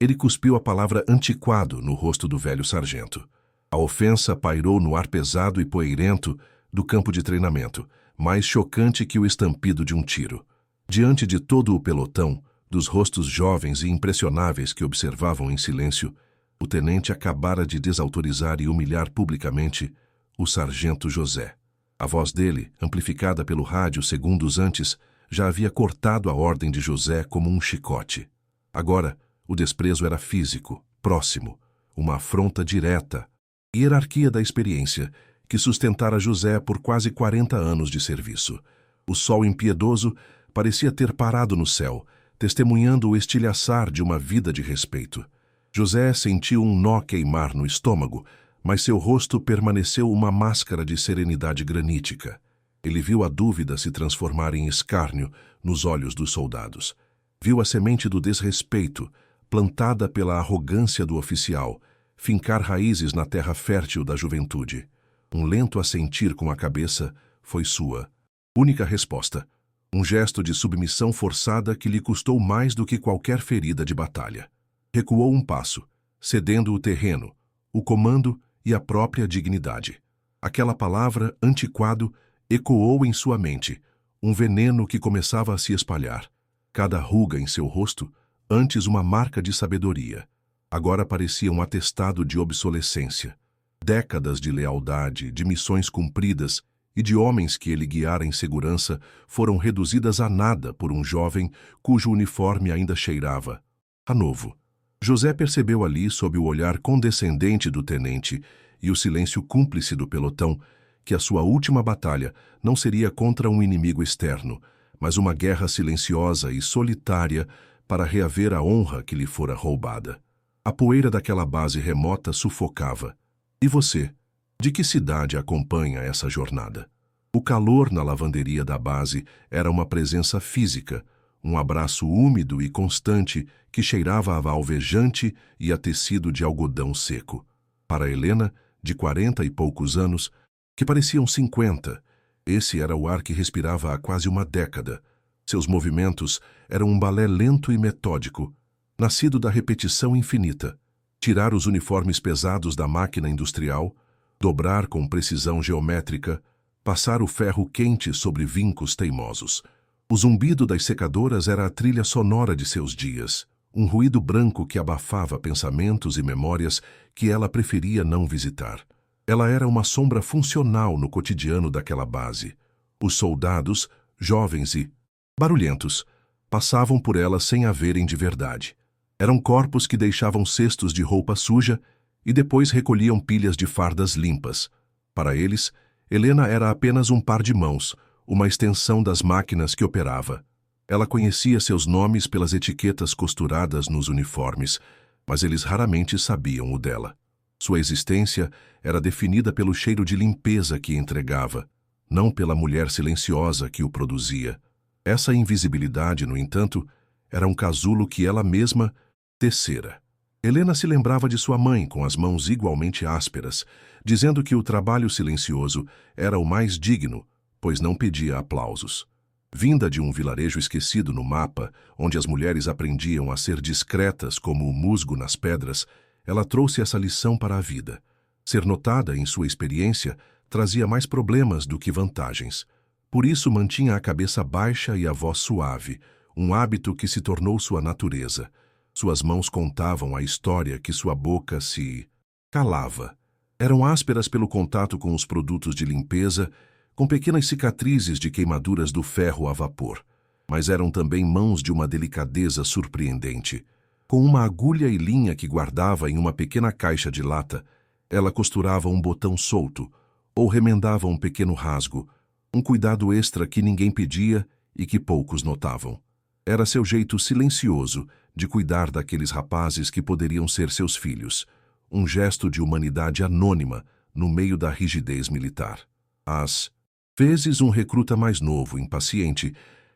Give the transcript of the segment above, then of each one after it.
Ele cuspiu a palavra antiquado no rosto do velho sargento. A ofensa pairou no ar pesado e poeirento do campo de treinamento, mais chocante que o estampido de um tiro. Diante de todo o pelotão, dos rostos jovens e impressionáveis que observavam em silêncio, o tenente acabara de desautorizar e humilhar publicamente o sargento José. A voz dele, amplificada pelo rádio segundos antes, já havia cortado a ordem de José como um chicote. Agora, o desprezo era físico, próximo, uma afronta direta. Hierarquia da experiência, que sustentara José por quase 40 anos de serviço. O sol impiedoso parecia ter parado no céu, testemunhando o estilhaçar de uma vida de respeito. José sentiu um nó queimar no estômago, mas seu rosto permaneceu uma máscara de serenidade granítica. Ele viu a dúvida se transformar em escárnio nos olhos dos soldados. Viu a semente do desrespeito, plantada pela arrogância do oficial, fincar raízes na terra fértil da juventude. Um lento assentir com a cabeça foi sua única resposta. Um gesto de submissão forçada que lhe custou mais do que qualquer ferida de batalha. Recuou um passo, cedendo o terreno, o comando e a própria dignidade. Aquela palavra, antiquado, ecoou em sua mente, um veneno que começava a se espalhar. Cada ruga em seu rosto, antes uma marca de sabedoria, agora parecia um atestado de obsolescência. Décadas de lealdade, de missões cumpridas e de homens que ele guiara em segurança foram reduzidas a nada por um jovem cujo uniforme ainda cheirava a novo. José percebeu ali, sob o olhar condescendente do tenente e o silêncio cúmplice do pelotão, que a sua última batalha não seria contra um inimigo externo, mas uma guerra silenciosa e solitária para reaver a honra que lhe fora roubada. A poeira daquela base remota sufocava. E você? De que cidade acompanha essa jornada? O calor na lavanderia da base era uma presença física, um abraço úmido e constante que cheirava a alvejante e a tecido de algodão seco. Para Helena, de 40 e poucos anos, que pareciam 50, esse era o ar que respirava há quase uma década. Seus movimentos eram um balé lento e metódico, nascido da repetição infinita. Tirar os uniformes pesados da máquina industrial, dobrar com precisão geométrica, passar o ferro quente sobre vincos teimosos. O zumbido das secadoras era a trilha sonora de seus dias, um ruído branco que abafava pensamentos e memórias que ela preferia não visitar. Ela era uma sombra funcional no cotidiano daquela base. Os soldados, jovens e barulhentos, passavam por ela sem a verem de verdade. Eram corpos que deixavam cestos de roupa suja e depois recolhiam pilhas de fardas limpas. Para eles, Helena era apenas um par de mãos, uma extensão das máquinas que operava. Ela conhecia seus nomes pelas etiquetas costuradas nos uniformes, mas eles raramente sabiam o dela. Sua existência era definida pelo cheiro de limpeza que entregava, não pela mulher silenciosa que o produzia. Essa invisibilidade, no entanto, era um casulo que ela mesma tecera. Helena se lembrava de sua mãe com as mãos igualmente ásperas, dizendo que o trabalho silencioso era o mais digno, pois não pedia aplausos. Vinda de um vilarejo esquecido no mapa, onde as mulheres aprendiam a ser discretas como o musgo nas pedras, ela trouxe essa lição para a vida. Ser notada em sua experiência trazia mais problemas do que vantagens. Por isso mantinha a cabeça baixa e a voz suave, um hábito que se tornou sua natureza. Suas mãos contavam a história que sua boca se calava. Eram ásperas pelo contato com os produtos de limpeza, com pequenas cicatrizes de queimaduras do ferro a vapor, mas eram também mãos de uma delicadeza surpreendente. Com uma agulha e linha que guardava em uma pequena caixa de lata, ela costurava um botão solto ou remendava um pequeno rasgo, um cuidado extra que ninguém pedia e que poucos notavam. Era seu jeito silencioso de cuidar daqueles rapazes que poderiam ser seus filhos, um gesto de humanidade anônima no meio da rigidez militar. Às vezes, um recruta mais novo, impaciente,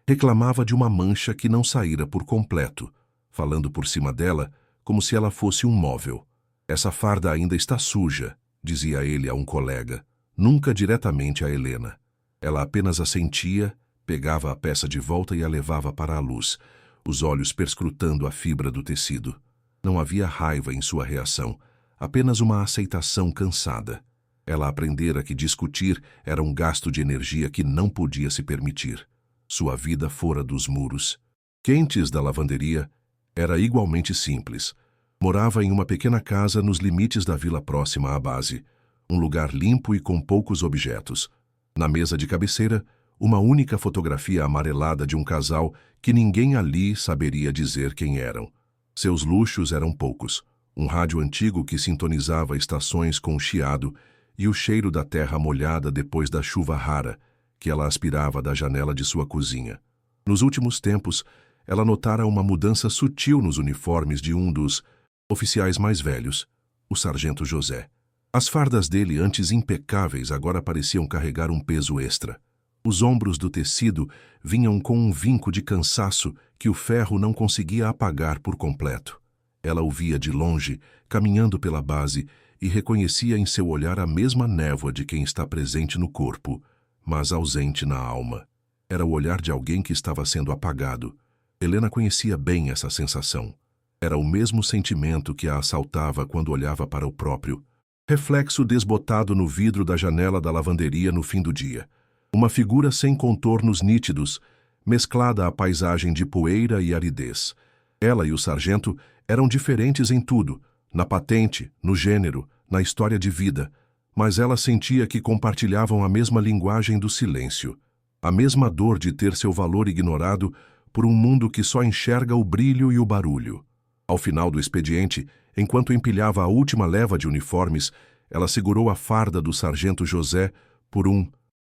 reclamava de uma mancha que não saíra por completo, falando por cima dela como se ela fosse um móvel. Essa farda ainda está suja, dizia ele a um colega, nunca diretamente a Helena. Ela apenas assentia, pegava a peça de volta e a levava para a luz, os olhos perscrutando a fibra do tecido. Não havia raiva em sua reação, apenas uma aceitação cansada. Ela aprendera que discutir era um gasto de energia que não podia se permitir. Sua vida fora dos muros. Quentes da lavanderia era igualmente simples. Morava em uma pequena casa nos limites da vila próxima à base, um lugar limpo e com poucos objetos. Na mesa de cabeceira, uma única fotografia amarelada de um casal que ninguém ali saberia dizer quem eram. Seus luxos eram poucos. Um rádio antigo que sintonizava estações com chiado e o cheiro da terra molhada depois da chuva rara que ela aspirava da janela de sua cozinha. Nos últimos tempos, ela notara uma mudança sutil nos uniformes de um dos oficiais mais velhos, o sargento José. As fardas dele, antes impecáveis, agora pareciam carregar um peso extra. Os ombros do tecido vinham com um vinco de cansaço que o ferro não conseguia apagar por completo. Ela o via de longe, caminhando pela base, e reconhecia em seu olhar a mesma névoa de quem está presente no corpo, mas ausente na alma. Era o olhar de alguém que estava sendo apagado. Helena conhecia bem essa sensação. Era o mesmo sentimento que a assaltava quando olhava para o próprio reflexo desbotado no vidro da janela da lavanderia no fim do dia. Uma figura sem contornos nítidos, mesclada à paisagem de poeira e aridez. Ela e o sargento eram diferentes em tudo, na patente, no gênero, na história de vida, mas ela sentia que compartilhavam a mesma linguagem do silêncio, a mesma dor de ter seu valor ignorado por um mundo que só enxerga o brilho e o barulho. Ao final do expediente, enquanto empilhava a última leva de uniformes, ela segurou a farda do sargento José por um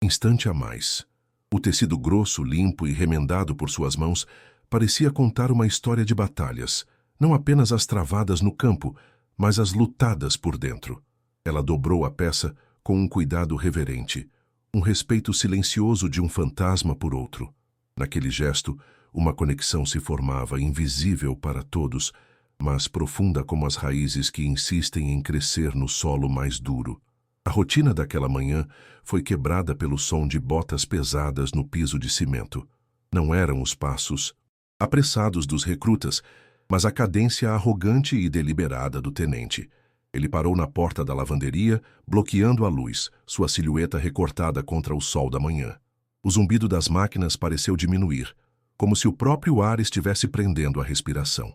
instante a mais. O tecido grosso, limpo e remendado por suas mãos parecia contar uma história de batalhas, não apenas as travadas no campo, mas as lutadas por dentro. Ela dobrou a peça com um cuidado reverente, um respeito silencioso de um fantasma por outro. Naquele gesto, uma conexão se formava, invisível para todos, mas profunda como as raízes que insistem em crescer no solo mais duro. A rotina daquela manhã foi quebrada pelo som de botas pesadas no piso de cimento. Não eram os passos apressados dos recrutas, mas a cadência arrogante e deliberada do tenente. Ele parou na porta da lavanderia, bloqueando a luz, sua silhueta recortada contra o sol da manhã. O zumbido das máquinas pareceu diminuir, como se o próprio ar estivesse prendendo a respiração.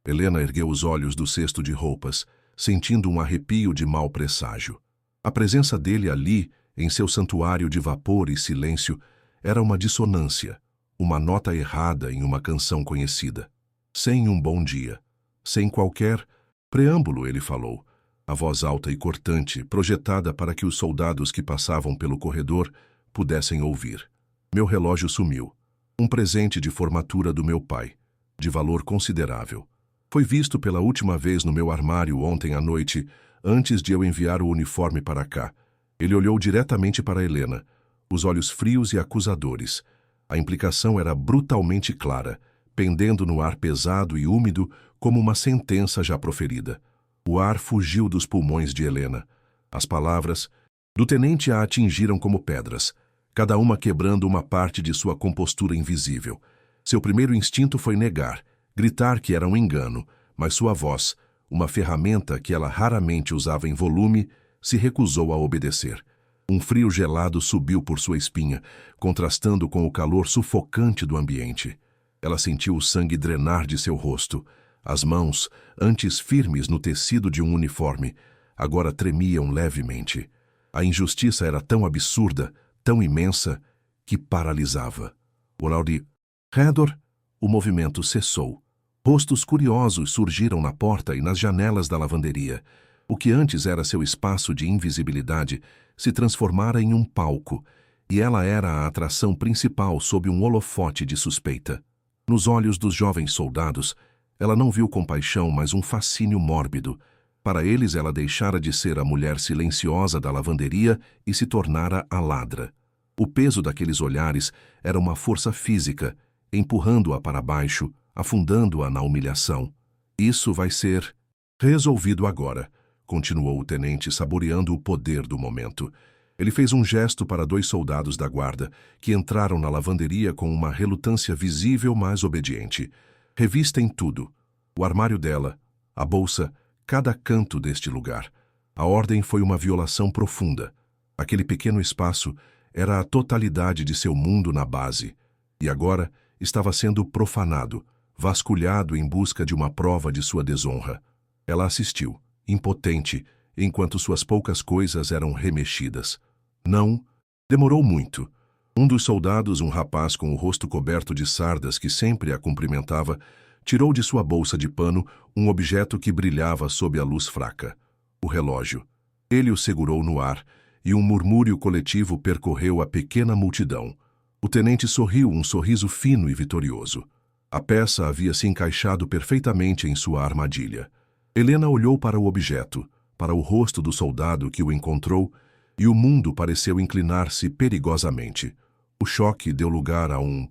Helena ergueu os olhos do cesto de roupas, sentindo um arrepio de mau presságio. A presença dele ali, em seu santuário de vapor e silêncio, era uma dissonância, uma nota errada em uma canção conhecida. Sem um bom dia, sem qualquer preâmbulo, ele falou, a voz alta e cortante, projetada para que os soldados que passavam pelo corredor pudessem ouvir. Meu relógio sumiu. Um presente de formatura do meu pai, de valor considerável. Foi visto pela última vez no meu armário ontem à noite, antes de eu enviar o uniforme para cá. Ele olhou diretamente para Helena, os olhos frios e acusadores. A implicação era brutalmente clara, pendendo no ar pesado e úmido como uma sentença já proferida. O ar fugiu dos pulmões de Helena. As palavras do tenente a atingiram como pedras, cada uma quebrando uma parte de sua compostura invisível. Seu primeiro instinto foi negar, gritar que era um engano, mas sua voz, uma ferramenta que ela raramente usava em volume, se recusou a obedecer. Um frio gelado subiu por sua espinha, contrastando com o calor sufocante do ambiente. Ela sentiu o sangue drenar de seu rosto. As mãos, antes firmes no tecido de um uniforme, agora tremiam levemente. A injustiça era tão absurda, tão imensa, que paralisava. Ao redor, o movimento cessou. Rostos curiosos surgiram na porta e nas janelas da lavanderia. O que antes era seu espaço de invisibilidade se transformara em um palco, e ela era a atração principal sob um holofote de suspeita. Nos olhos dos jovens soldados, ela não viu compaixão, mas um fascínio mórbido. Para eles, ela deixara de ser a mulher silenciosa da lavanderia e se tornara a ladra. O peso daqueles olhares era uma força física, empurrando-a para baixo, afundando-a na humilhação. Isso vai ser resolvido agora, continuou o tenente, saboreando o poder do momento. Ele fez um gesto para 2 soldados da guarda, que entraram na lavanderia com uma relutância visível, mas obediente. Revistem tudo. O armário dela, A bolsa, cada canto deste lugar. A ordem foi uma violação profunda. Aquele pequeno espaço era a totalidade de seu mundo na base, e agora estava sendo profanado, vasculhado em busca de uma prova de sua desonra. Ela assistiu, impotente, enquanto suas poucas coisas eram remexidas. Não, demorou muito. Um dos soldados, um rapaz com o rosto coberto de sardas que sempre a cumprimentava, tirou de sua bolsa de pano um objeto que brilhava sob a luz fraca. O relógio. Ele o segurou no ar, e um murmúrio coletivo percorreu a pequena multidão. O tenente sorriu um sorriso fino e vitorioso. A peça havia se encaixado perfeitamente em sua armadilha. Helena olhou para o objeto, para o rosto do soldado que o encontrou, e o mundo pareceu inclinar-se perigosamente. O choque deu lugar a um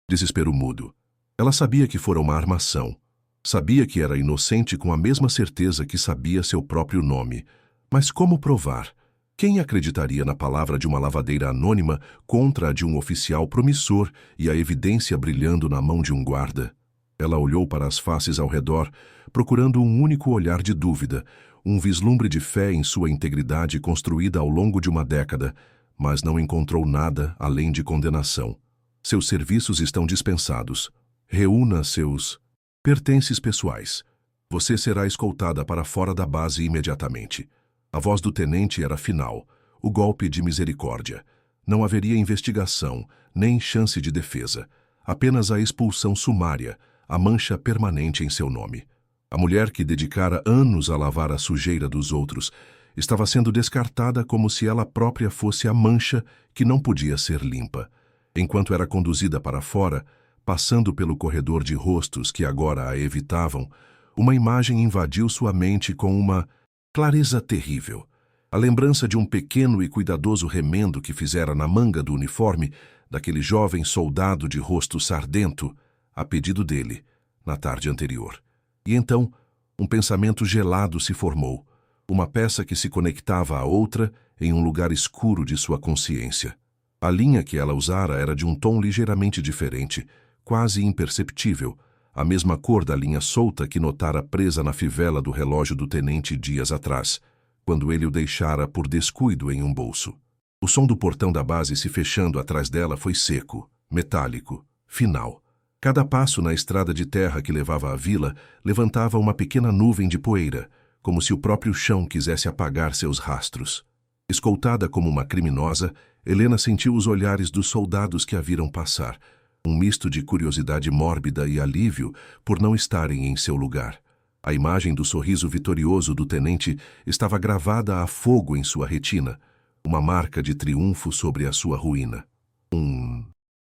desespero mudo. Ela sabia que fora uma armação. Sabia que era inocente com a mesma certeza que sabia seu próprio nome. Mas como provar? Quem acreditaria na palavra de uma lavadeira anônima contra a de um oficial promissor e a evidência brilhando na mão de um guarda? Ela olhou para as faces ao redor, procurando um único olhar de dúvida, um vislumbre de fé em sua integridade construída ao longo de uma década, mas não encontrou nada além de condenação. Seus serviços estão dispensados. Reúna seus pertences pessoais. Você será escoltada para fora da base imediatamente. A voz do tenente era final, o golpe de misericórdia. Não haveria investigação, nem chance de defesa. Apenas a expulsão sumária, a mancha permanente em seu nome. A mulher que dedicara anos a lavar a sujeira dos outros estava sendo descartada como se ela própria fosse a mancha que não podia ser limpa. Enquanto era conduzida para fora, passando pelo corredor de rostos que agora a evitavam, uma imagem invadiu sua mente com uma clareza terrível. A lembrança de um pequeno e cuidadoso remendo que fizera na manga do uniforme daquele jovem soldado de rosto sardento, a pedido dele, na tarde anterior. E então, um pensamento gelado se formou, uma peça que se conectava à outra em um lugar escuro de sua consciência. A linha que ela usara era de um tom ligeiramente diferente, quase imperceptível, a mesma cor da linha solta que notara presa na fivela do relógio do tenente dias atrás, quando ele o deixara por descuido em um bolso. O som do portão da base se fechando atrás dela foi seco, metálico, final. Cada passo na estrada de terra que levava à vila levantava uma pequena nuvem de poeira, como se o próprio chão quisesse apagar seus rastros. Escoltada como uma criminosa, Helena sentiu os olhares dos soldados que a viram passar, um misto de curiosidade mórbida e alívio por não estarem em seu lugar. A imagem do sorriso vitorioso do tenente estava gravada a fogo em sua retina, uma marca de triunfo sobre a sua ruína. Um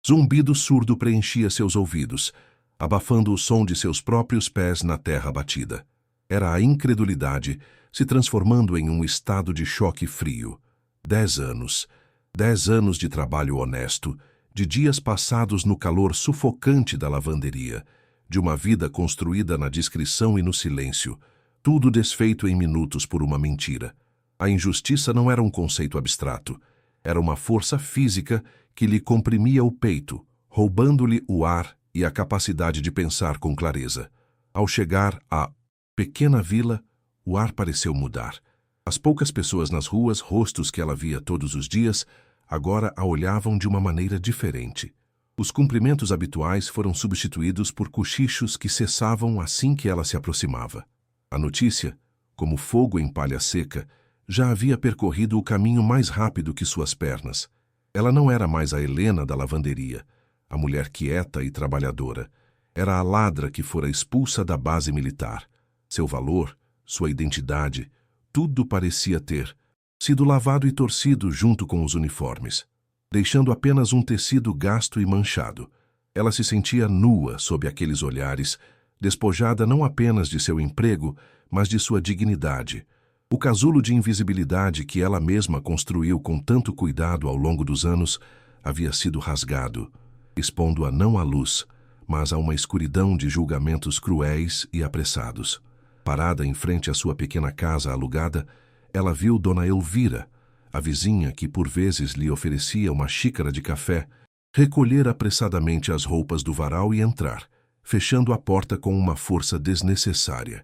zumbido surdo preenchia seus ouvidos, abafando o som de seus próprios pés na terra batida. Era a incredulidade se transformando em um estado de choque frio. 10 anos. 10 anos de trabalho honesto, de dias passados no calor sufocante da lavanderia, de uma vida construída na discrição e no silêncio, tudo desfeito em minutos por uma mentira. A injustiça não era um conceito abstrato, era uma força física que lhe comprimia o peito, roubando-lhe o ar e a capacidade de pensar com clareza. Ao chegar à pequena vila, o ar pareceu mudar. As poucas pessoas nas ruas, rostos que ela via todos os dias, agora a olhavam de uma maneira diferente. Os cumprimentos habituais foram substituídos por cochichos que cessavam assim que ela se aproximava. A notícia, como fogo em palha seca, já havia percorrido o caminho mais rápido que suas pernas. Ela não era mais a Helena da lavanderia, a mulher quieta e trabalhadora. Era a ladra que fora expulsa da base militar. Seu valor, sua identidade, tudo parecia ter sido lavado e torcido junto com os uniformes, deixando apenas um tecido gasto e manchado. Ela se sentia nua sob aqueles olhares, despojada não apenas de seu emprego, mas de sua dignidade. O casulo de invisibilidade que ela mesma construiu com tanto cuidado ao longo dos anos havia sido rasgado, expondo-a não à luz, mas a uma escuridão de julgamentos cruéis e apressados. Parada em frente à sua pequena casa alugada, ela viu Dona Elvira, a vizinha que por vezes lhe oferecia uma xícara de café, recolher apressadamente as roupas do varal e entrar, fechando a porta com uma força desnecessária.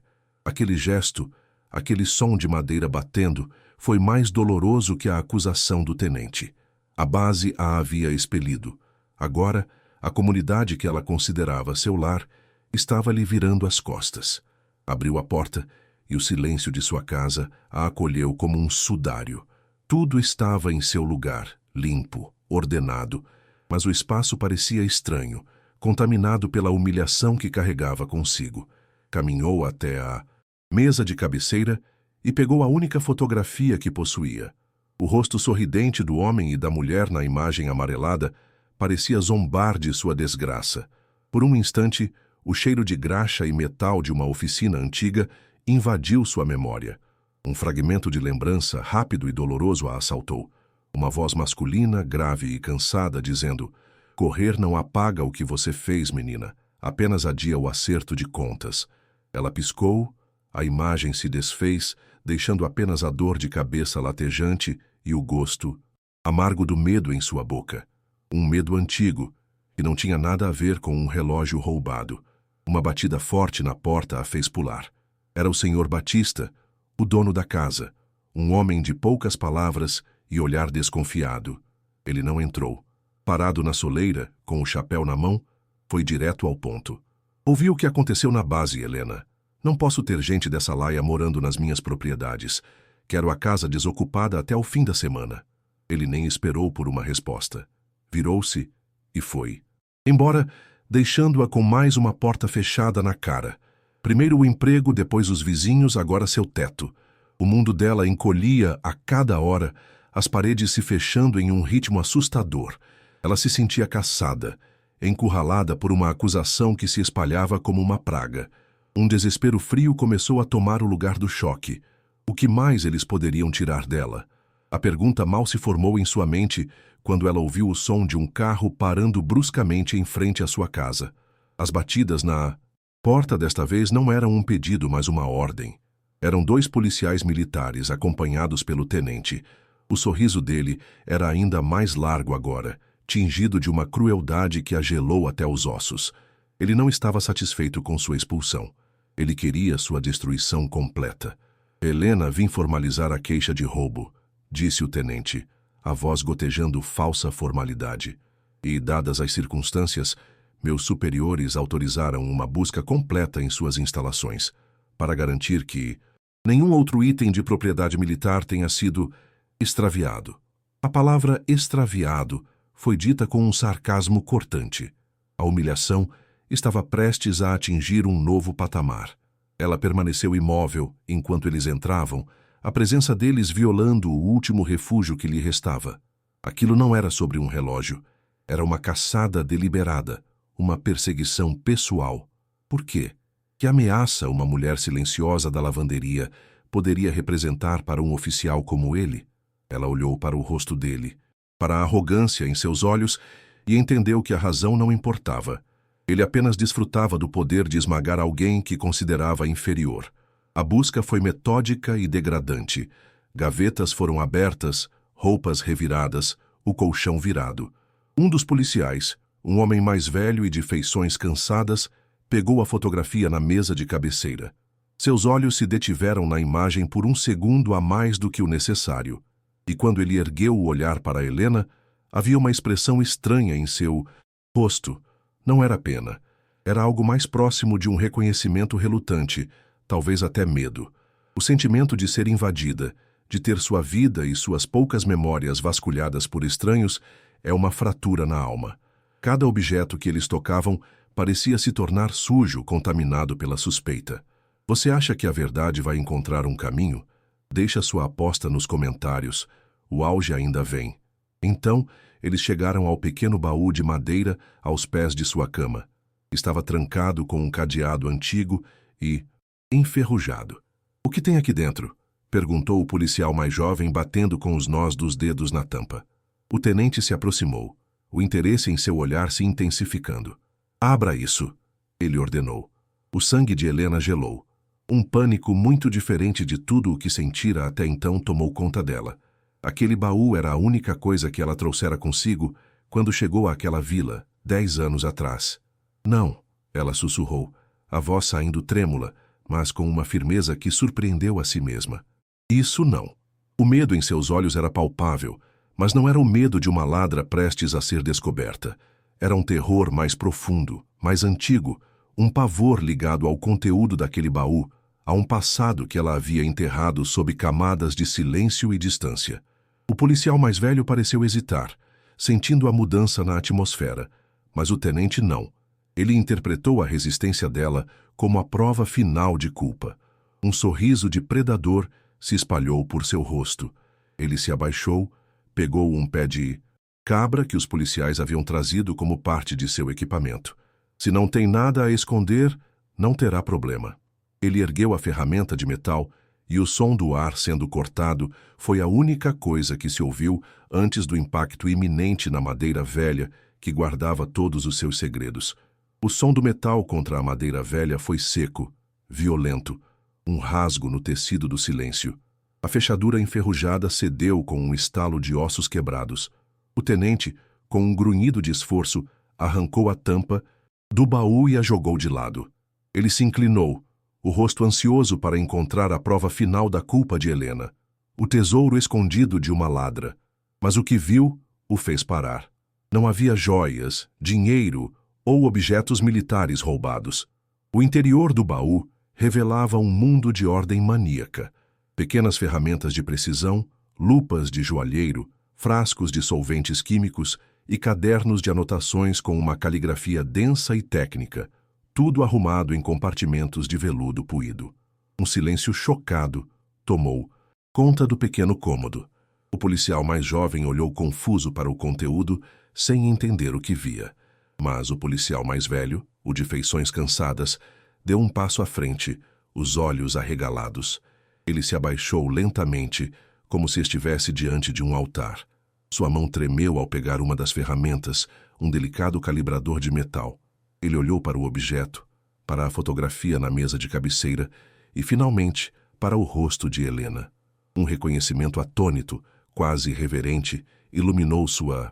Aquele gesto, aquele som de madeira batendo, foi mais doloroso que a acusação do tenente. A base a havia expelido. Agora, a comunidade que ela considerava seu lar estava lhe virando as costas. Abriu a porta e o silêncio de sua casa a acolheu como um sudário. Tudo estava em seu lugar, limpo, ordenado, mas o espaço parecia estranho, contaminado pela humilhação que carregava consigo. Caminhou até a mesa de cabeceira e pegou a única fotografia que possuía. O rosto sorridente do homem e da mulher na imagem amarelada parecia zombar de sua desgraça. Por um instante, o cheiro de graxa e metal de uma oficina antiga invadiu sua memória. Um fragmento de lembrança rápido e doloroso a assaltou. Uma voz masculina, grave e cansada, dizendo: "Correr não apaga o que você fez, menina. Apenas adia o acerto de contas." Ela piscou, a imagem se desfez, deixando apenas a dor de cabeça latejante e o gosto amargo do medo em sua boca. Um medo antigo, que não tinha nada a ver com um relógio roubado. Uma batida forte na porta a fez pular. Era o Sr. Batista, o dono da casa, um homem de poucas palavras e olhar desconfiado. Ele não entrou. Parado na soleira, com o chapéu na mão, foi direto ao ponto. "Ouvi o que aconteceu na base, Helena. Não posso ter gente dessa laia morando nas minhas propriedades. Quero a casa desocupada até o fim da semana." Ele nem esperou por uma resposta. Virou-se e foi. Embora, deixando-a com mais uma porta fechada na cara. Primeiro o emprego, depois os vizinhos, agora seu teto. O mundo dela encolhia a cada hora, as paredes se fechando em um ritmo assustador. Ela se sentia caçada, encurralada por uma acusação que se espalhava como uma praga. Um desespero frio começou a tomar o lugar do choque. O que mais eles poderiam tirar dela? A pergunta mal se formou em sua mente quando ela ouviu o som de um carro parando bruscamente em frente à sua casa. As batidas na porta desta vez não eram um pedido, mas uma ordem. Eram 2 policiais militares acompanhados pelo tenente. O sorriso dele era ainda mais largo agora, tingido de uma crueldade que a gelou até os ossos. Ele não estava satisfeito com sua expulsão. Ele queria sua destruição completa. "Helena, vim formalizar a queixa de roubo", disse o tenente, a voz gotejando falsa formalidade. "E, dadas as circunstâncias, meus superiores autorizaram uma busca completa em suas instalações, para garantir que nenhum outro item de propriedade militar tenha sido extraviado." A palavra extraviado foi dita com um sarcasmo cortante. A humilhação estava prestes a atingir um novo patamar. Ela permaneceu imóvel enquanto eles entravam, a presença deles violando o último refúgio que lhe restava. Aquilo não era sobre um relógio. Era uma caçada deliberada, uma perseguição pessoal. Por quê? Que ameaça uma mulher silenciosa da lavanderia poderia representar para um oficial como ele? Ela olhou para o rosto dele, para a arrogância em seus olhos e entendeu que a razão não importava. Ele apenas desfrutava do poder de esmagar alguém que considerava inferior. A busca foi metódica e degradante. Gavetas foram abertas, roupas reviradas, o colchão virado. Um dos policiais, um homem mais velho e de feições cansadas, pegou a fotografia na mesa de cabeceira. Seus olhos se detiveram na imagem por um segundo a mais do que o necessário. E quando ele ergueu o olhar para Helena, havia uma expressão estranha em seu rosto. Não era pena. Era algo mais próximo de um reconhecimento relutante, talvez até medo. O sentimento de ser invadida, de ter sua vida e suas poucas memórias vasculhadas por estranhos, é uma fratura na alma. Cada objeto que eles tocavam parecia se tornar sujo, contaminado pela suspeita. Você acha que a verdade vai encontrar um caminho? Deixa sua aposta nos comentários. O auge ainda vem. Então, eles chegaram ao pequeno baú de madeira aos pés de sua cama. Estava trancado com um cadeado antigo e enferrujado. "O que tem aqui dentro?" perguntou o policial mais jovem, batendo com os nós dos dedos na tampa. O tenente se aproximou, o interesse em seu olhar se intensificando. "Abra isso", ele ordenou. O sangue de Helena gelou. Um pânico muito diferente de tudo o que sentira até então tomou conta dela. Aquele baú era a única coisa que ela trouxera consigo quando chegou àquela vila, 10 anos atrás. "Não", ela sussurrou, a voz saindo trêmula, mas com uma firmeza que surpreendeu a si mesma. Isso não. O medo em seus olhos era palpável, mas não era o medo de uma ladra prestes a ser descoberta. Era um terror mais profundo, mais antigo, um pavor ligado ao conteúdo daquele baú, a um passado que ela havia enterrado sob camadas de silêncio e distância. O policial mais velho pareceu hesitar, sentindo a mudança na atmosfera, mas o tenente não. Ele interpretou a resistência dela como a prova final de culpa. Um sorriso de predador se espalhou por seu rosto. Ele se abaixou, pegou um pé de cabra que os policiais haviam trazido como parte de seu equipamento. Se não tem nada a esconder, não terá problema. Ele ergueu a ferramenta de metal e o som do ar sendo cortado foi a única coisa que se ouviu antes do impacto iminente na madeira velha que guardava todos os seus segredos. O som do metal contra a madeira velha foi seco, violento, um rasgo no tecido do silêncio. A fechadura enferrujada cedeu com um estalo de ossos quebrados. O tenente, com um grunhido de esforço, arrancou a tampa do baú e a jogou de lado. Ele se inclinou, o rosto ansioso para encontrar a prova final da culpa de Helena, o tesouro escondido de uma ladra. Mas o que viu o fez parar. Não havia joias, dinheiro ou objetos militares roubados. O interior do baú revelava um mundo de ordem maníaca. Pequenas ferramentas de precisão, lupas de joalheiro, frascos de solventes químicos e cadernos de anotações com uma caligrafia densa e técnica, tudo arrumado em compartimentos de veludo puído. Um silêncio chocado tomou conta do pequeno cômodo. O policial mais jovem olhou confuso para o conteúdo, sem entender o que via. Mas o policial mais velho, o de feições cansadas, deu um passo à frente, os olhos arregalados. Ele se abaixou lentamente, como se estivesse diante de um altar. Sua mão tremeu ao pegar uma das ferramentas, um delicado calibrador de metal. Ele olhou para o objeto, para a fotografia na mesa de cabeceira e, finalmente, para o rosto de Helena. Um reconhecimento atônito, quase reverente, iluminou sua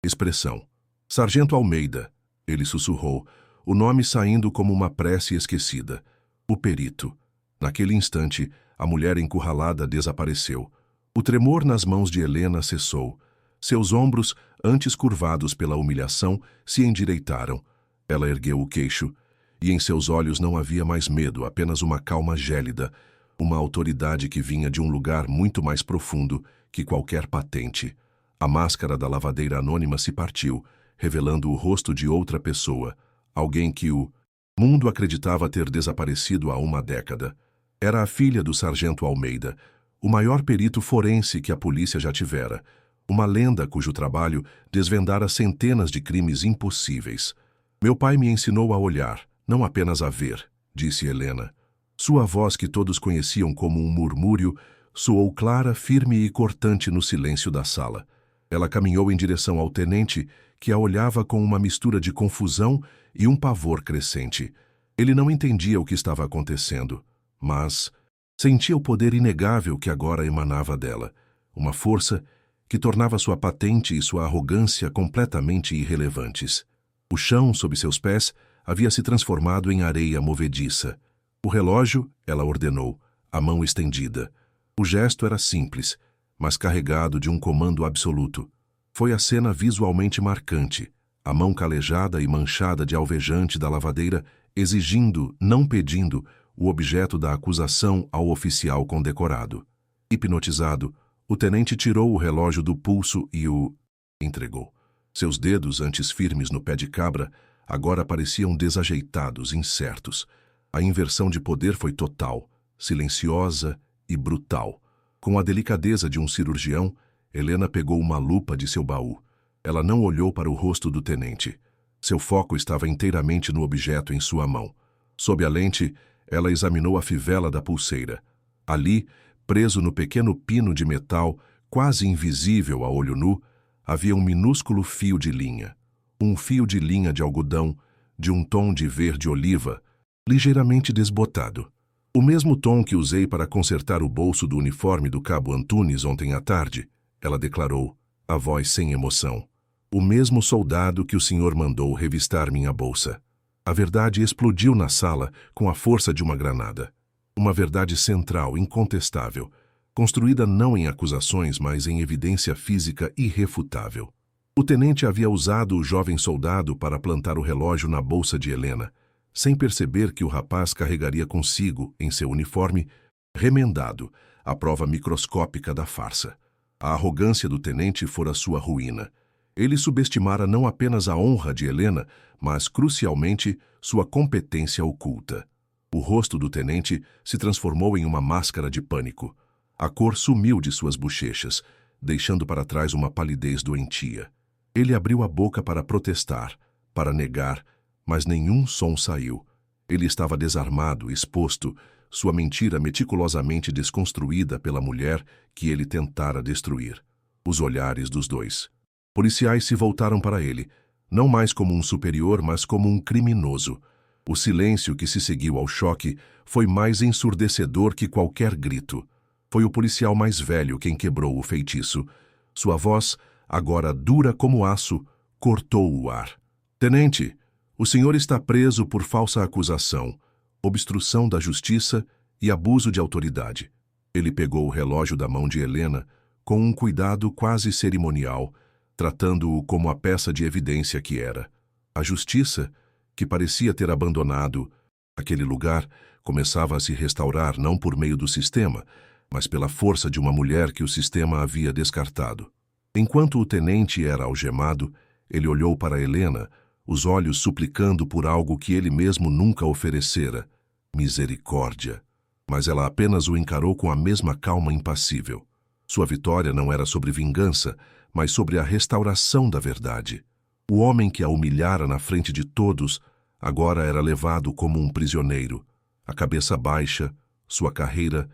expressão. Sargento Almeida, ele sussurrou, o nome saindo como uma prece esquecida. O perito. Naquele instante, a mulher encurralada desapareceu. O tremor nas mãos de Helena cessou. Seus ombros, antes curvados pela humilhação, se endireitaram. Ela ergueu o queixo, e em seus olhos não havia mais medo, apenas uma calma gélida, uma autoridade que vinha de um lugar muito mais profundo que qualquer patente. A máscara da lavadeira anônima se partiu, revelando o rosto de outra pessoa, alguém que o mundo acreditava ter desaparecido há uma década. Era a filha do sargento Almeida, o maior perito forense que a polícia já tivera, uma lenda cujo trabalho desvendara centenas de crimes impossíveis. Meu pai me ensinou a olhar, não apenas a ver, disse Helena. Sua voz, que todos conheciam como um murmúrio, soou clara, firme e cortante no silêncio da sala. Ela caminhou em direção ao tenente, que a olhava com uma mistura de confusão e um pavor crescente. Ele não entendia o que estava acontecendo, mas sentia o poder inegável que agora emanava dela, uma força que tornava sua patente e sua arrogância completamente irrelevantes. O chão, sob seus pés, havia se transformado em areia movediça. O relógio, ela ordenou, a mão estendida. O gesto era simples, mas carregado de um comando absoluto. Foi a cena visualmente marcante, a mão calejada e manchada de alvejante da lavadeira, exigindo, não pedindo, o objeto da acusação ao oficial condecorado. Hipnotizado, o tenente tirou o relógio do pulso e o entregou. Seus dedos, antes firmes no pé de cabra, agora pareciam desajeitados, incertos. A inversão de poder foi total, silenciosa e brutal. Com a delicadeza de um cirurgião, Helena pegou uma lupa de seu baú. Ela não olhou para o rosto do tenente. Seu foco estava inteiramente no objeto em sua mão. Sob a lente, ela examinou a fivela da pulseira. Ali, preso no pequeno pino de metal, quase invisível a olho nu, havia um minúsculo fio de linha. Um fio de linha de algodão, de um tom de verde-oliva, ligeiramente desbotado. O mesmo tom que usei para consertar o bolso do uniforme do cabo Antunes ontem à tarde, ela declarou, a voz sem emoção. O mesmo soldado que o senhor mandou revistar minha bolsa. A verdade explodiu na sala com a força de uma granada. Uma verdade central, incontestável, construída não em acusações, mas em evidência física irrefutável. O tenente havia usado o jovem soldado para plantar o relógio na bolsa de Helena, sem perceber que o rapaz carregaria consigo, em seu uniforme, remendado, a prova microscópica da farsa. A arrogância do tenente fora sua ruína. Ele subestimara não apenas a honra de Helena, mas, crucialmente, sua competência oculta. O rosto do tenente se transformou em uma máscara de pânico. A cor sumiu de suas bochechas, deixando para trás uma palidez doentia. Ele abriu a boca para protestar, para negar, mas nenhum som saiu. Ele estava desarmado, exposto, sua mentira meticulosamente desconstruída pela mulher que ele tentara destruir. Os olhares dos dois policiais se voltaram para ele, não mais como um superior, mas como um criminoso. O silêncio que se seguiu ao choque foi mais ensurdecedor que qualquer grito. Foi o policial mais velho quem quebrou o feitiço. Sua voz, agora dura como aço, cortou o ar. Tenente, o senhor está preso por falsa acusação, obstrução da justiça e abuso de autoridade. Ele pegou o relógio da mão de Helena com um cuidado quase cerimonial, tratando-o como a peça de evidência que era. A justiça, que parecia ter abandonado aquele lugar, começava a se restaurar não por meio do sistema, mas pela força de uma mulher que o sistema havia descartado. Enquanto o tenente era algemado, ele olhou para Helena, os olhos suplicando por algo que ele mesmo nunca oferecera: misericórdia. Mas ela apenas o encarou com a mesma calma impassível. Sua vitória não era sobre vingança, mas sobre a restauração da verdade. O homem que a humilhara na frente de todos agora era levado como um prisioneiro, a cabeça baixa, sua carreira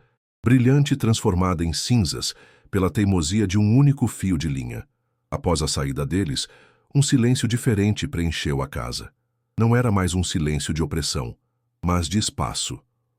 brilhante transformada em cinzas pela teimosia de um único fio de linha. Após a saída deles, um silêncio diferente preencheu a casa. Não era mais um silêncio de opressão, mas de espaço.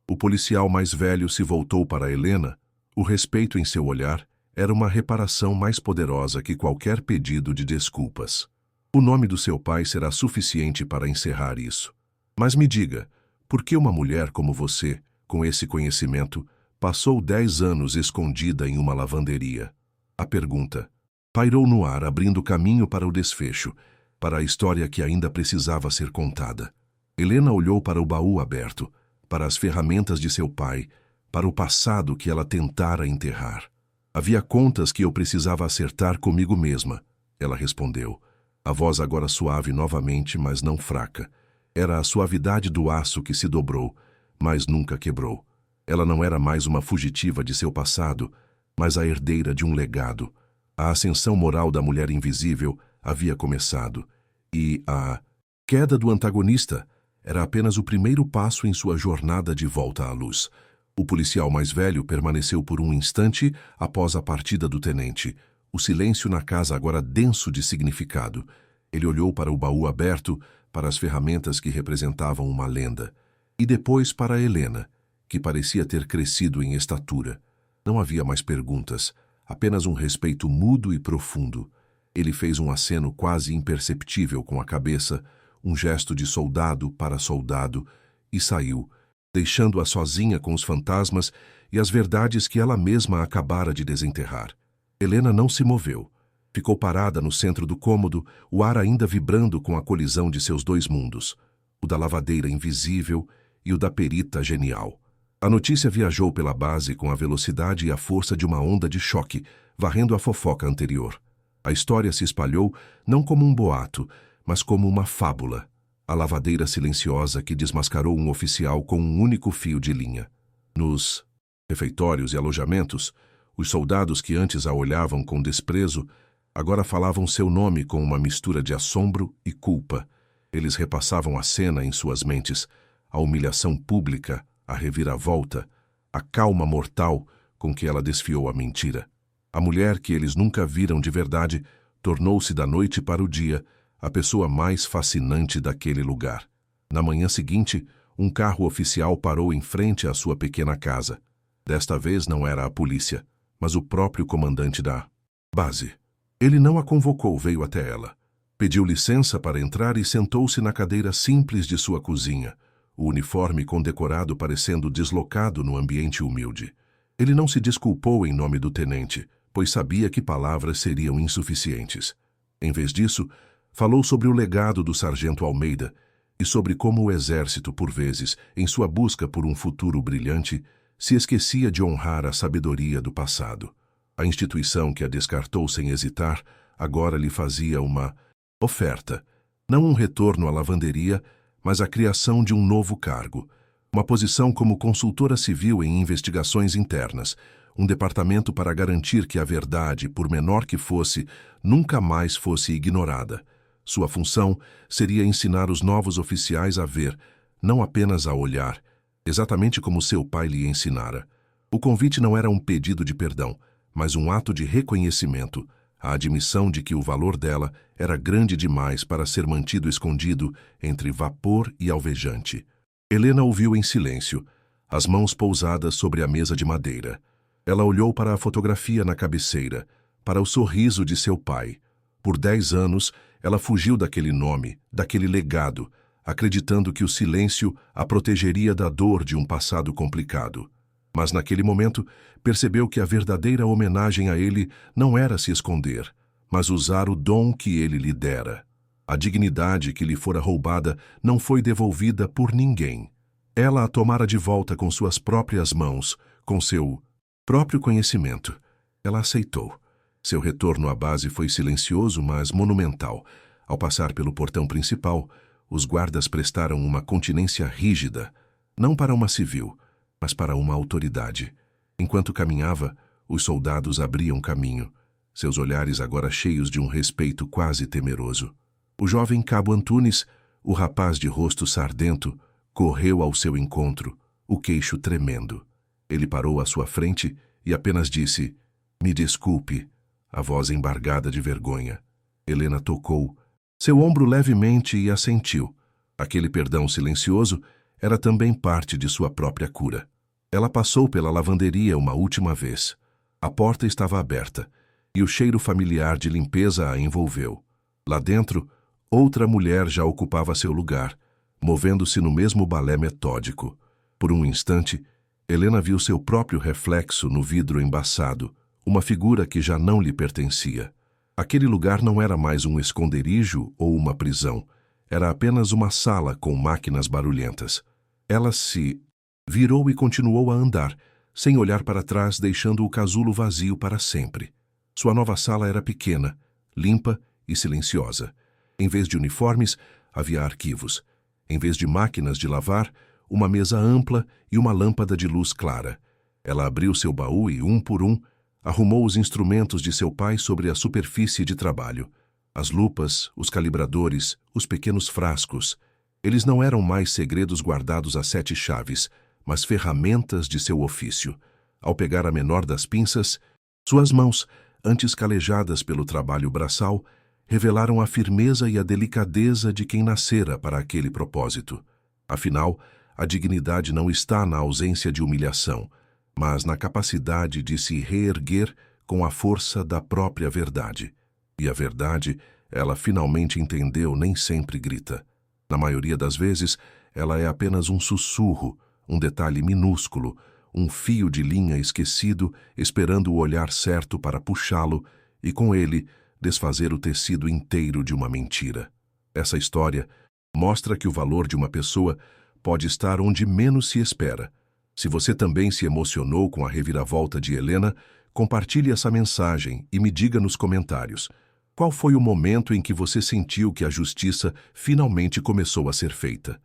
O policial mais velho se voltou para Helena. O respeito em seu olhar era uma reparação mais poderosa que qualquer pedido de desculpas. O nome do seu pai será suficiente para encerrar isso. Mas me diga, por que uma mulher como você, com esse conhecimento, passou 10 anos escondida em uma lavanderia? A pergunta pairou no ar, abrindo caminho para o desfecho, para a história que ainda precisava ser contada. Helena olhou para o baú aberto, para as ferramentas de seu pai, para o passado que ela tentara enterrar. Havia contas que eu precisava acertar comigo mesma, ela respondeu. A voz agora suave novamente, mas não fraca. Era a suavidade do aço que se dobrou, mas nunca quebrou. Ela não era mais uma fugitiva de seu passado, mas a herdeira de um legado. A ascensão moral da mulher invisível havia começado, e a queda do antagonista era apenas o primeiro passo em sua jornada de volta à luz. O policial mais velho permaneceu por um instante após a partida do tenente, o silêncio na casa agora denso de significado. Ele olhou para o baú aberto, para as ferramentas que representavam uma lenda, e depois para Helena, que parecia ter crescido em estatura. Não havia mais perguntas, apenas um respeito mudo e profundo. Ele fez um aceno quase imperceptível com a cabeça, um gesto de soldado para soldado, e saiu, deixando-a sozinha com os fantasmas e as verdades que ela mesma acabara de desenterrar. Helena não se moveu. Ficou parada no centro do cômodo, o ar ainda vibrando com a colisão de seus dois mundos, o da lavadeira invisível e o da perita genial. A notícia viajou pela base com a velocidade e a força de uma onda de choque, varrendo a fofoca anterior. A história se espalhou não como um boato, mas como uma fábula. A lavadeira silenciosa que desmascarou um oficial com um único fio de linha. Nos refeitórios e alojamentos, os soldados que antes a olhavam com desprezo, agora falavam seu nome com uma mistura de assombro e culpa. Eles repassavam a cena em suas mentes, a humilhação pública, a reviravolta, a calma mortal com que ela desfiou a mentira. A mulher que eles nunca viram de verdade tornou-se da noite para o dia a pessoa mais fascinante daquele lugar. Na manhã seguinte, um carro oficial parou em frente à sua pequena casa. Desta vez não era a polícia, mas o próprio comandante da base. Ele não a convocou, veio até ela. Pediu licença para entrar e sentou-se na cadeira simples de sua cozinha, o uniforme condecorado parecendo deslocado no ambiente humilde. Ele não se desculpou em nome do tenente, pois sabia que palavras seriam insuficientes. Em vez disso, falou sobre o legado do sargento Almeida e sobre como o exército, por vezes, em sua busca por um futuro brilhante, se esquecia de honrar a sabedoria do passado. A instituição que a descartou sem hesitar agora lhe fazia uma oferta, não um retorno à lavanderia, mas a criação de um novo cargo, uma posição como consultora civil em investigações internas, um departamento para garantir que a verdade, por menor que fosse, nunca mais fosse ignorada. Sua função seria ensinar os novos oficiais a ver, não apenas a olhar, exatamente como seu pai lhe ensinara. O convite não era um pedido de perdão, mas um ato de reconhecimento, a admissão de que o valor dela era grande demais para ser mantido escondido entre vapor e alvejante. Helena ouviu em silêncio, as mãos pousadas sobre a mesa de madeira. Ela olhou para a fotografia na cabeceira, para o sorriso de seu pai. Por 10 anos, ela fugiu daquele nome, daquele legado, acreditando que o silêncio a protegeria da dor de um passado complicado. Mas naquele momento, percebeu que a verdadeira homenagem a ele não era se esconder, mas usar o dom que ele lhe dera. A dignidade que lhe fora roubada não foi devolvida por ninguém. Ela a tomara de volta com suas próprias mãos, com seu próprio conhecimento. Ela aceitou. Seu retorno à base foi silencioso, mas monumental. Ao passar pelo portão principal, os guardas prestaram uma continência rígida, não para uma civil, mas para uma autoridade. Enquanto caminhava, os soldados abriam caminho, seus olhares agora cheios de um respeito quase temeroso. O jovem cabo Antunes, o rapaz de rosto sardento, correu ao seu encontro, o queixo tremendo. Ele parou à sua frente e apenas disse: "Me desculpe", a voz embargada de vergonha. Helena tocou seu ombro levemente e assentiu. Aquele perdão silencioso era também parte de sua própria cura. Ela passou pela lavanderia uma última vez. A porta estava aberta, e o cheiro familiar de limpeza a envolveu. Lá dentro, outra mulher já ocupava seu lugar, movendo-se no mesmo balé metódico. Por um instante, Helena viu seu próprio reflexo no vidro embaçado, uma figura que já não lhe pertencia. Aquele lugar não era mais um esconderijo ou uma prisão, era apenas uma sala com máquinas barulhentas. Ela se virou e continuou a andar, sem olhar para trás, deixando o casulo vazio para sempre. Sua nova sala era pequena, limpa e silenciosa. Em vez de uniformes, havia arquivos. Em vez de máquinas de lavar, uma mesa ampla e uma lâmpada de luz clara. Ela abriu seu baú e, um por um, arrumou os instrumentos de seu pai sobre a superfície de trabalho. As lupas, os calibradores, os pequenos frascos. Eles não eram mais segredos guardados a 7 chaves, mas ferramentas de seu ofício. Ao pegar a menor das pinças, suas mãos, antes calejadas pelo trabalho braçal, revelaram a firmeza e a delicadeza de quem nascera para aquele propósito. Afinal, a dignidade não está na ausência de humilhação, mas na capacidade de se reerguer com a força da própria verdade. E a verdade, ela finalmente entendeu, nem sempre grita. Na maioria das vezes, ela é apenas um sussurro, um detalhe minúsculo, um fio de linha esquecido, esperando o olhar certo para puxá-lo e, com ele, desfazer o tecido inteiro de uma mentira. Essa história mostra que o valor de uma pessoa pode estar onde menos se espera. Se você também se emocionou com a reviravolta de Helena, compartilhe essa mensagem e me diga nos comentários. Qual foi o momento em que você sentiu que a justiça finalmente começou a ser feita?